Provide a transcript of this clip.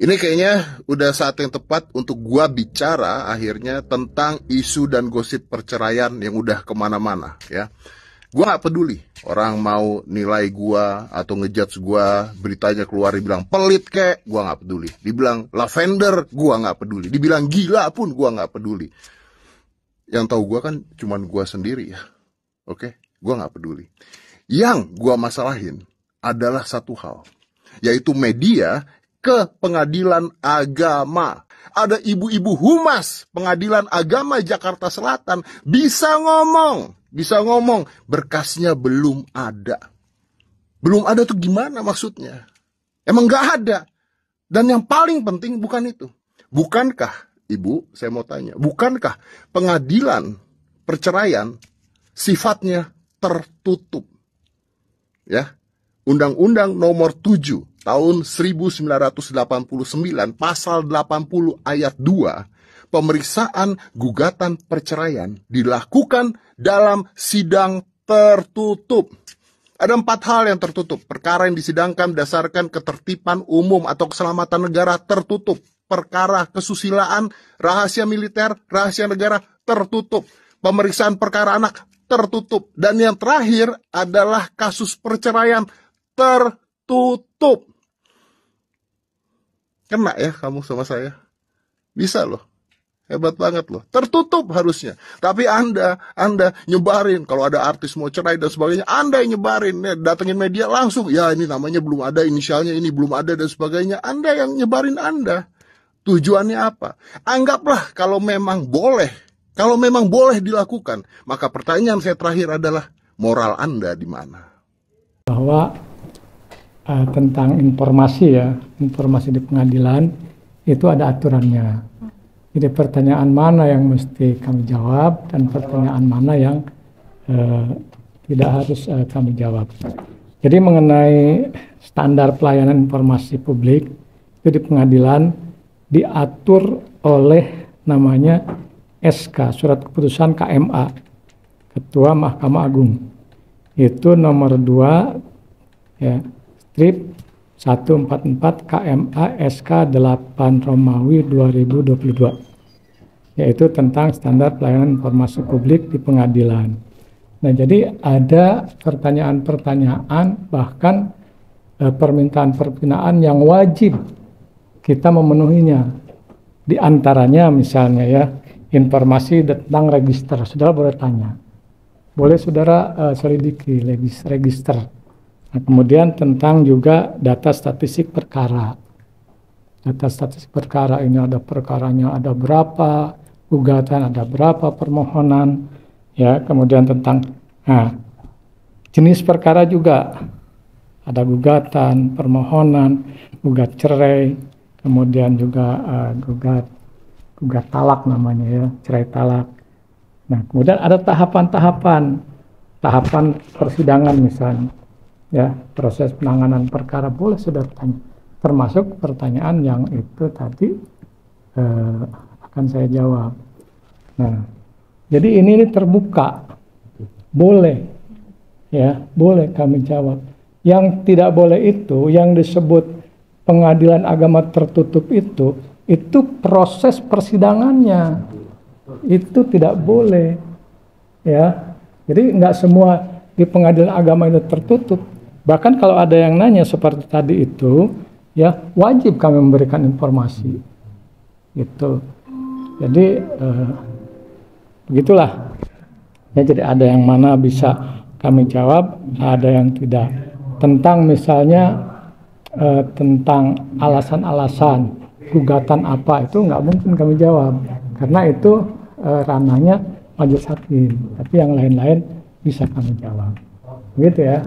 Ini kayaknya udah saat yang tepat untuk gua bicara akhirnya tentang isu dan gosip perceraian yang udah kemana-mana ya. Gua gak peduli orang mau nilai gua atau ngejudge gua, beritanya keluar dibilang pelit kek, gua gak peduli. Dibilang lavender, gua gak peduli. Dibilang gila pun gua gak peduli. Yang tahu gua kan cuman gua sendiri ya. Oke, gua gak peduli. Yang gua masalahin adalah satu hal, yaitu media ke pengadilan agama. Ada ibu-ibu humas pengadilan agama Jakarta Selatan bisa ngomong, berkasnya belum ada. Belum ada tuh gimana maksudnya? Emang gak ada. Dan yang paling penting bukan itu. Bukankah, Ibu, saya mau tanya, bukankah pengadilan perceraian sifatnya tertutup? Ya, Undang-Undang Nomor 7 Tahun 1989 Pasal 80 Ayat 2, pemeriksaan gugatan perceraian dilakukan dalam sidang tertutup. Ada 4 hal yang tertutup. Perkara yang disidangkan berdasarkan ketertiban umum atau keselamatan negara tertutup. Perkara kesusilaan, rahasia militer, rahasia negara tertutup. Pemeriksaan perkara anak tertutup. Dan yang terakhir adalah kasus perceraian tertutup. Kena ya kamu sama saya? Bisa loh. Hebat banget loh. Tertutup harusnya. Tapi Anda nyebarin. Kalau ada artis mau cerai dan sebagainya, Anda yang nyebarin. Datengin media langsung. Ya ini namanya belum ada, inisialnya ini belum ada dan sebagainya. Anda yang nyebarin Anda. Tujuannya apa? Anggaplah kalau memang boleh. Kalau memang boleh dilakukan. Maka pertanyaan saya terakhir adalah, moral Anda di mana? Bahwa tentang informasi informasi di pengadilan itu ada aturannya. Jadi pertanyaan mana yang mesti kami jawab dan pertanyaan mana yang tidak harus kami jawab. Jadi mengenai standar pelayanan informasi publik itu di pengadilan diatur oleh namanya SK, Surat Keputusan KMA, Ketua Mahkamah Agung. Itu nomor 2 ya. Strip 144 KMA SK 8 Romawi 2022, yaitu tentang standar pelayanan informasi publik di pengadilan. Nah, jadi ada pertanyaan-pertanyaan, bahkan permintaan yang wajib kita memenuhinya. Di antaranya misalnya ya, informasi tentang register. Saudara boleh tanya, boleh saudara selidiki register. Nah, kemudian tentang juga data statistik perkara. Data statistik perkara ini ada perkaranya, ada berapa gugatan, ada berapa permohonan, ya. Kemudian tentang jenis perkara juga ada gugatan, permohonan, gugat cerai, kemudian juga gugat talak namanya ya, cerai talak. Nah, kemudian ada tahapan persidangan misalnya. Ya, proses penanganan perkara boleh sudah tanya, termasuk pertanyaan yang itu tadi akan saya jawab. Nah, jadi ini terbuka, boleh, ya, boleh kami jawab. Yang tidak boleh itu, yang disebut pengadilan agama tertutup itu proses persidangannya, itu tidak boleh, ya. Jadi nggak semua di pengadilan agama itu tertutup. Bahkan kalau ada yang nanya seperti tadi itu, ya wajib kami memberikan informasi. Gitu. Jadi begitulah. Ya, jadi ada yang mana bisa kami jawab, ada yang tidak. Tentang misalnya tentang alasan-alasan gugatan apa, itu nggak mungkin kami jawab, karena itu ranahnya majelis hakim. Tapi yang lain-lain bisa kami jawab. Begitu ya.